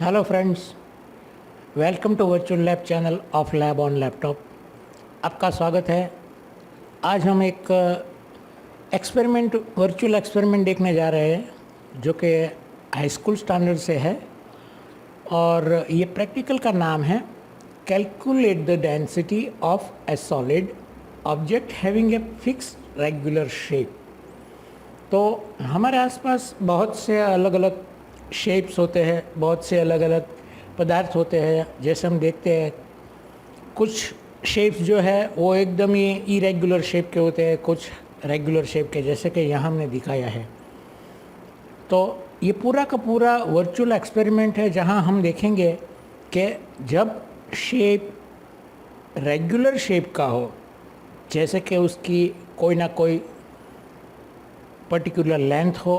Hello friends, welcome to virtual lab channel of lab on laptop. आपका स्वागत है। आज हम एक वर्चुअल एक्सपेरिमेंट देखने जा रहे हैं जो कि हाई स्कूल स्टैंडर्ड से है और ये प्रैक्टिकल का नाम है calculate the density of A solid object having a fixed regular shape. तो हमारे आसपास बहुत से अलग अलग शेप्स होते हैं, बहुत से अलग अलग पदार्थ होते हैं। जैसे हम देखते हैं कुछ शेप्स जो है वो एकदम ही इरेगुलर शेप के होते हैं, कुछ रेगुलर शेप के, जैसे कि यहाँ हमने दिखाया है। तो ये पूरा का पूरा वर्चुअल एक्सपेरिमेंट है जहाँ हम देखेंगे कि जब शेप रेगुलर शेप का हो, जैसे कि उसकी कोई ना कोई पर्टिकुलर लेंथ हो,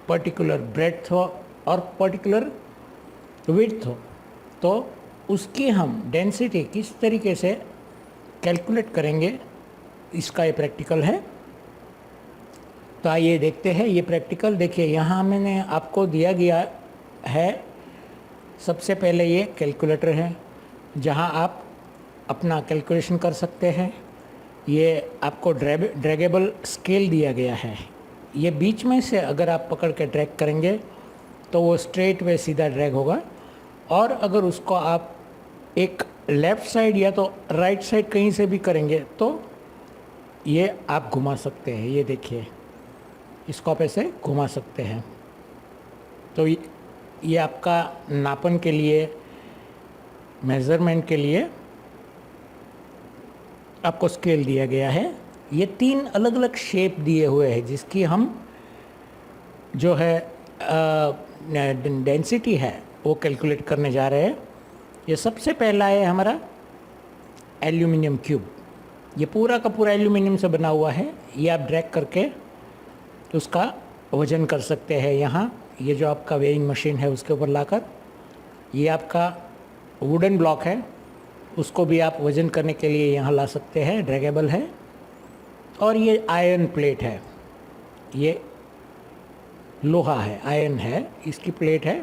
पर्टिकुलर ब्रेड्थ हो और पर्टिकुलर विड्थ हो, तो उसकी हम डेंसिटी किस तरीके से कैलकुलेट करेंगे, इसका ये प्रैक्टिकल है। तो आइए देखते हैं ये प्रैक्टिकल। देखिए यहाँ मैंने आपको दिया गया है, सबसे पहले ये कैलकुलेटर है जहाँ आप अपना कैलकुलेशन कर सकते हैं। ये आपको ड्रैगेबल स्केल दिया गया है। ये बीच में से अगर आप पकड़ के ड्रैग करेंगे तो वो स्ट्रेट वे सीधा ड्रैग होगा, और अगर उसको आप एक लेफ़्ट साइड या तो राइट साइड कहीं से भी करेंगे तो ये आप घुमा सकते हैं। ये देखिए, इसको आप ऐसे घुमा सकते हैं। तो ये आपका नापन के लिए, मेज़रमेंट के लिए आपको स्केल दिया गया है। ये 3 अलग अलग शेप दिए हुए हैं जिसकी हम जो है डेंसिटी है वो कैलकुलेट करने जा रहे हैं। ये सबसे पहला है हमारा एल्यूमिनियम क्यूब। ये पूरा का पूरा एल्यूमिनियम से बना हुआ है। ये आप ड्रैग करके उसका वज़न कर सकते हैं। यहाँ ये जो आपका वेइंग मशीन है उसके ऊपर लाकर, ये आपका वुडन ब्लॉक है, उसको भी आप वज़न करने के लिए यहाँ ला सकते हैं, ड्रैगेबल है। और ये आयरन प्लेट है, ये लोहा है, आयरन है, इसकी प्लेट है,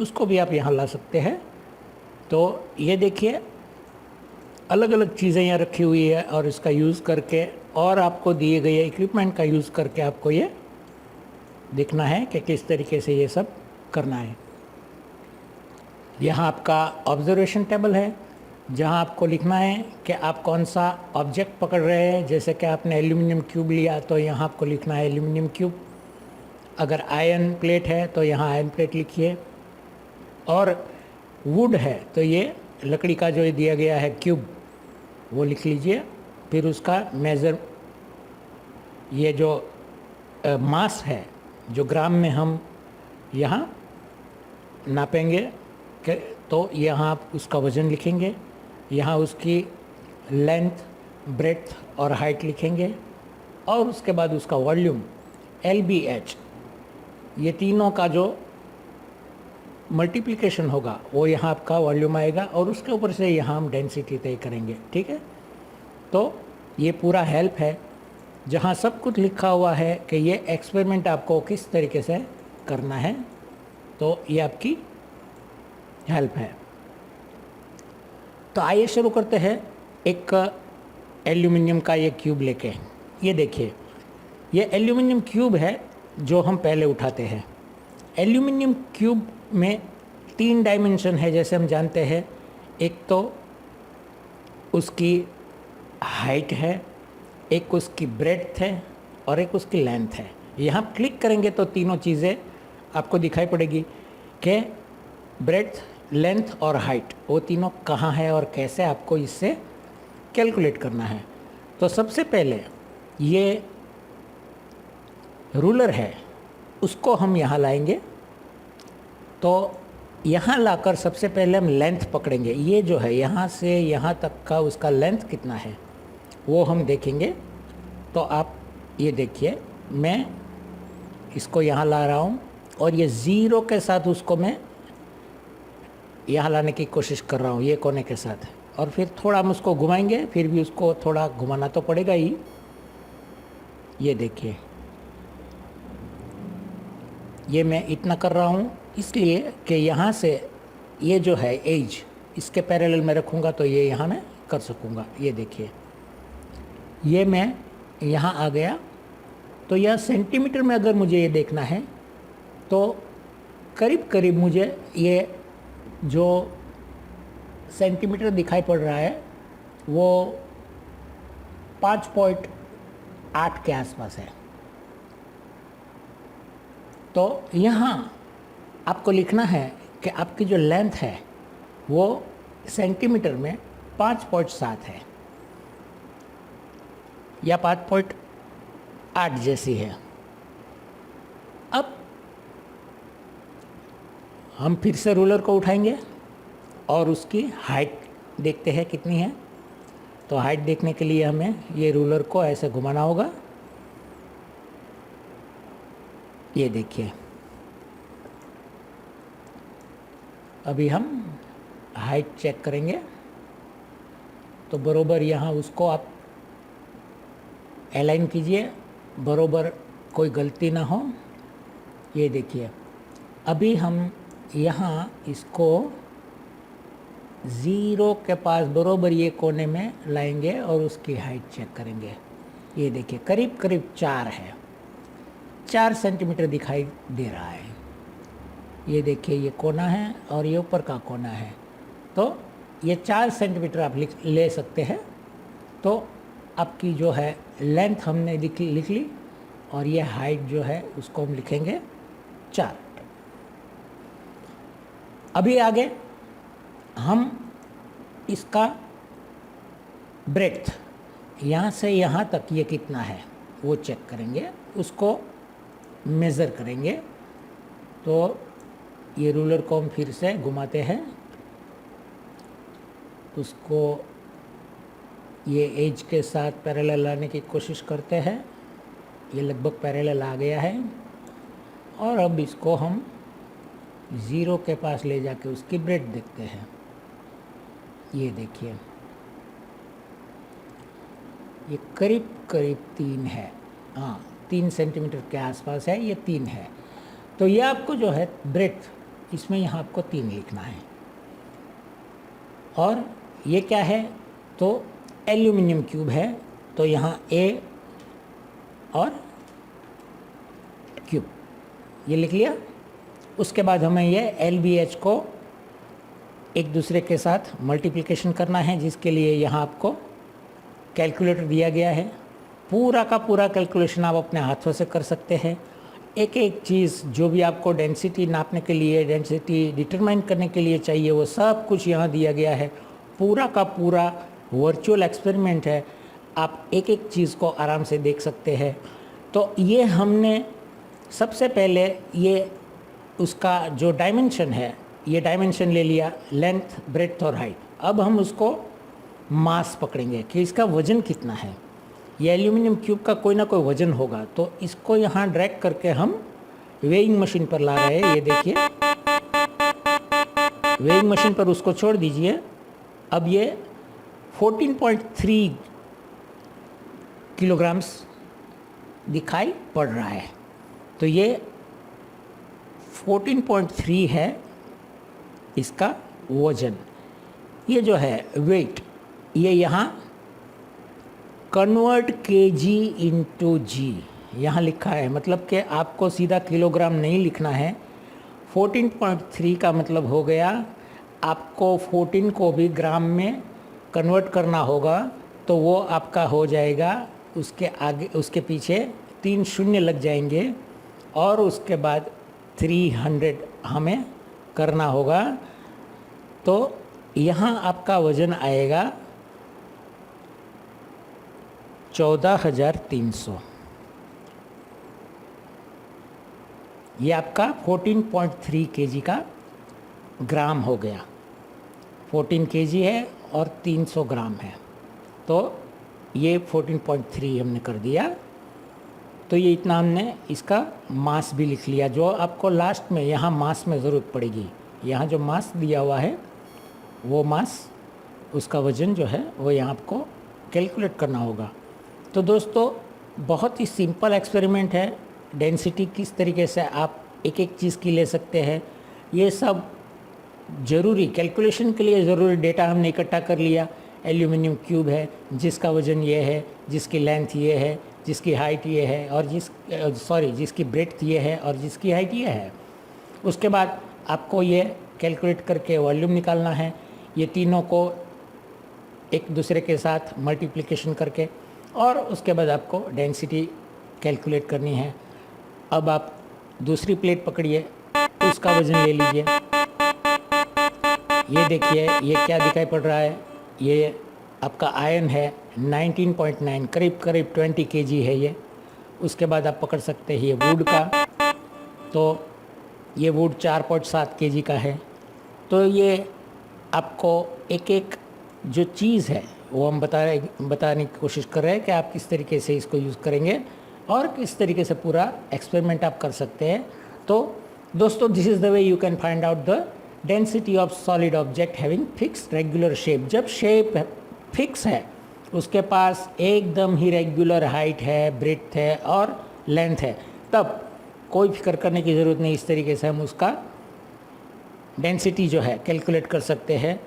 उसको भी आप यहाँ ला सकते हैं। तो ये देखिए अलग अलग चीज़ें यहाँ रखी हुई है, और इसका यूज़ करके और आपको दिए गए इक्विपमेंट का यूज़ करके आपको ये देखना है कि किस तरीके से ये सब करना है। यहाँ आपका ऑब्जर्वेशन टेबल है जहाँ आपको लिखना है कि आप कौन सा ऑब्जेक्ट पकड़ रहे हैं। जैसे कि आपने एल्यूमिनियम क्यूब लिया तो यहाँ आपको लिखना है एल्यूमिनियम क्यूब। अगर आयरन प्लेट है तो यहाँ आयरन प्लेट लिखिए, और वुड है तो ये लकड़ी का जो ये दिया गया है क्यूब वो लिख लीजिए। फिर उसका मेज़र, ये जो मास है जो ग्राम में हम यहाँ नापेंगे तो यहाँ आप उसका वज़न लिखेंगे, यहाँ उसकी लेंथ, ब्रेड्थ और हाइट लिखेंगे, और उसके बाद उसका वॉल्यूम LBH, ये तीनों का जो मल्टीप्लिकेशन होगा वो यहाँ आपका वॉल्यूम आएगा, और उसके ऊपर से यहाँ हम डेंसिटी तय करेंगे। ठीक है, तो ये पूरा हेल्प है जहाँ सब कुछ लिखा हुआ है कि ये एक्सपेरिमेंट आपको किस तरीके से करना है। तो ये आपकी हेल्प है। तो आइए शुरू करते हैं एक एल्यूमिनियम का ये क्यूब लेके। ये देखिए, ये एल्यूमिनियम क्यूब है जो हम पहले उठाते हैं। एल्यूमिनियम क्यूब में 3 डायमेंशन है जैसे हम जानते हैं। एक तो उसकी हाइट है, एक उसकी ब्रेड्थ है, और एक उसकी लेंथ है। यहाँ क्लिक करेंगे तो तीनों चीज़ें आपको दिखाई पड़ेगी कि ब्रेड्थ, लेंथ और हाइट वो तीनों कहाँ है और कैसे आपको इससे कैलकुलेट करना है। तो सबसे पहले ये रूलर है, उसको हम यहाँ लाएंगे। तो यहाँ लाकर सबसे पहले हम लेंथ पकड़ेंगे। ये जो है यहाँ से यहाँ तक का उसका लेंथ कितना है वो हम देखेंगे। तो आप ये देखिए, मैं इसको यहाँ ला रहा हूँ और ये ज़ीरो के साथ उसको मैं यहाँ लाने की कोशिश कर रहा हूँ, ये कोने के साथ। और फिर थोड़ा हम उसको घुमाएंगे, फिर भी उसको थोड़ा घुमाना तो पड़ेगा ही। ये देखिए, ये मैं इतना कर रहा हूँ इसलिए कि यहाँ से ये जो है एज इसके पैरेलल में रखूँगा तो ये यहाँ मैं कर सकूँगा। ये देखिए, ये मैं यहाँ आ गया, तो यह सेंटीमीटर में अगर मुझे ये देखना है तो करीब करीब मुझे ये जो सेंटीमीटर दिखाई पड़ रहा है वो 5.8 के आसपास है। तो यहाँ आपको लिखना है कि आपकी जो लेंथ है वो सेंटीमीटर में 5.7 है या 5.8 जैसी है। अब हम फिर से रूलर को उठाएंगे और उसकी हाइट देखते हैं कितनी है। तो हाइट देखने के लिए हमें ये रूलर को ऐसे घुमाना होगा। ये देखिए, अभी हम हाइट चेक करेंगे तो बरोबर यहाँ उसको आप अलाइन कीजिए, बरोबर कोई गलती ना हो। ये देखिए, अभी हम यहाँ इसको 0 के पास बरोबर ये कोने में लाएंगे और उसकी हाइट चेक करेंगे। ये देखिए, करीब करीब 4 है, 4 सेंटीमीटर दिखाई दे रहा है। ये देखिए, ये कोना है और ये ऊपर का कोना है, तो ये 4 सेंटीमीटर आप ले सकते हैं। तो आपकी जो है लेंथ हमने लिख ली और ये हाइट जो है उसको हम लिखेंगे 4। अभी आगे हम इसका ब्रेड्थ यहाँ से यहाँ तक ये कितना है वो चेक करेंगे, उसको मेज़र करेंगे। तो ये रूलर को हम फिर से घुमाते हैं, उसको ये एज के साथ पैरेलल लाने की कोशिश करते हैं। ये लगभग पैरेलल आ गया है और अब इसको हम 0 के पास ले जाके उसकी ब्रेड्थ देखते हैं। ये देखिए, ये करीब करीब 3 है, हाँ 3 सेंटीमीटर के आसपास है, ये 3 है। तो ये आपको जो है ब्रेड्थ इसमें यहाँ आपको 3 लिखना है। और ये क्या है, तो एल्यूमिनियम क्यूब है, तो यहाँ ए और क्यूब ये लिख लिया। उसके बाद हमें ये LBH को एक दूसरे के साथ मल्टीप्लिकेशन करना है, जिसके लिए यहाँ आपको कैलकुलेटर दिया गया है। पूरा का पूरा कैलकुलेशन आप अपने हाथों से कर सकते हैं। एक एक चीज़ जो भी आपको डेंसिटी नापने के लिए, डेंसिटी डिटरमाइन करने के लिए चाहिए, वो सब कुछ यहाँ दिया गया है। पूरा का पूरा वर्चुअल एक्सपेरिमेंट है, आप एक एक चीज़ को आराम से देख सकते हैं। तो ये हमने सबसे पहले ये उसका जो डायमेंशन है, ये डायमेंशन ले लिया, लेंथ, ब्रेड्थ और हाइट। अब हम उसको मास पकड़ेंगे कि इसका वज़न कितना है। ये एल्यूमिनियम क्यूब का कोई ना कोई वज़न होगा, तो इसको यहाँ ड्रैग करके हम वेइंग मशीन पर ला रहे हैं। ये देखिए, वेइंग मशीन पर उसको छोड़ दीजिए। अब ये 14.3 किलोग्राम्स दिखाई पड़ रहा है। तो ये 14.3 है इसका वज़न। ये जो है वेट, ये यहाँ कन्वर्ट kg इंटू जी यहाँ लिखा है, मतलब कि आपको सीधा किलोग्राम नहीं लिखना है। 14.3 का मतलब हो गया आपको 14 को भी ग्राम में कन्वर्ट करना होगा, तो वो आपका हो जाएगा, उसके आगे उसके पीछे 3 शून्य लग जाएंगे और उसके बाद 300 हमें करना होगा। तो यहाँ आपका वज़न आएगा 14,300। ये आपका 14.3 kg का ग्राम हो गया। 14 kg है और 300 ग्राम है, तो ये 14.3 हमने कर दिया। तो ये इतना हमने इसका मास भी लिख लिया, जो आपको लास्ट में यहाँ मास में ज़रूरत पड़ेगी। यहाँ जो मास दिया हुआ है वो मास, उसका वज़न जो है वो यहाँ आपको कैलकुलेट करना होगा। तो दोस्तों, बहुत ही सिंपल एक्सपेरिमेंट है। डेंसिटी किस तरीके से आप एक एक चीज़ की ले सकते हैं, ये सब ज़रूरी कैलकुलेशन के लिए ज़रूरी डेटा हमने इकट्ठा कर लिया। एल्यूमिनियम क्यूब है जिसका वज़न ये है, जिसकी लेंथ ये है, जिसकी हाइट ये है और जिसकी ब्रेड्थ ये है और जिसकी हाइट ये है। उसके बाद आपको ये कैलकुलेट करके वॉल्यूम निकालना है। ये तीनों को एक दूसरे के साथ मल्टीप्लिकेशन करके, और उसके बाद आपको डेंसिटी कैलकुलेट करनी है। अब आप दूसरी प्लेट पकड़िए, उसका वज़न ले लीजिए। ये देखिए ये क्या दिखाई पड़ रहा है, ये आपका आयरन है 19.9, करीब करीब 20 kg है ये। उसके बाद आप पकड़ सकते हैं ये वुड का, तो ये वुड 4.7 kg का है। तो ये आपको एक एक जो चीज़ है वो हम बताने की कोशिश कर रहे हैं कि आप किस तरीके से इसको यूज़ करेंगे और किस तरीके से पूरा एक्सपेरिमेंट आप कर सकते हैं। तो दोस्तों, this is the way you can find out the density of solid object having fixed regular shape. जब शेप फिक्स है, उसके पास एकदम ही रेगुलर हाइट है, ब्रेड्थ है और लेंथ है, तब कोई फिक्र करने की ज़रूरत नहीं। इस तरीके से हम उसका डेंसिटी जो है कैलकुलेट कर सकते हैं।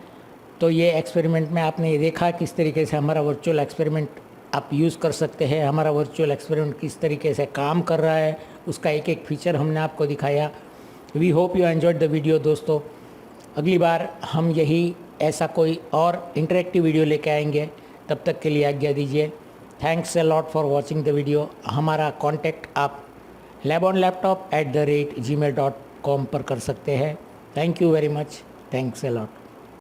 तो ये एक्सपेरिमेंट में आपने ये देखा किस तरीके से हमारा वर्चुअल एक्सपेरिमेंट आप यूज़ कर सकते हैं। हमारा वर्चुअल एक्सपेरिमेंट किस तरीके से काम कर रहा है, उसका एक एक फीचर हमने आपको दिखाया। We hope you enjoyed the video. दोस्तों, अगली बार हम यही ऐसा कोई और इंटरेक्टिव वीडियो लेके आएंगे। तब तक के लिए आज्ञा दीजिए। Thanks a lot for watching the video. हमारा कॉन्टैक्ट आप labonlaptop@gmail.com पर कर सकते हैं। Thank you very much. Thanks a lot.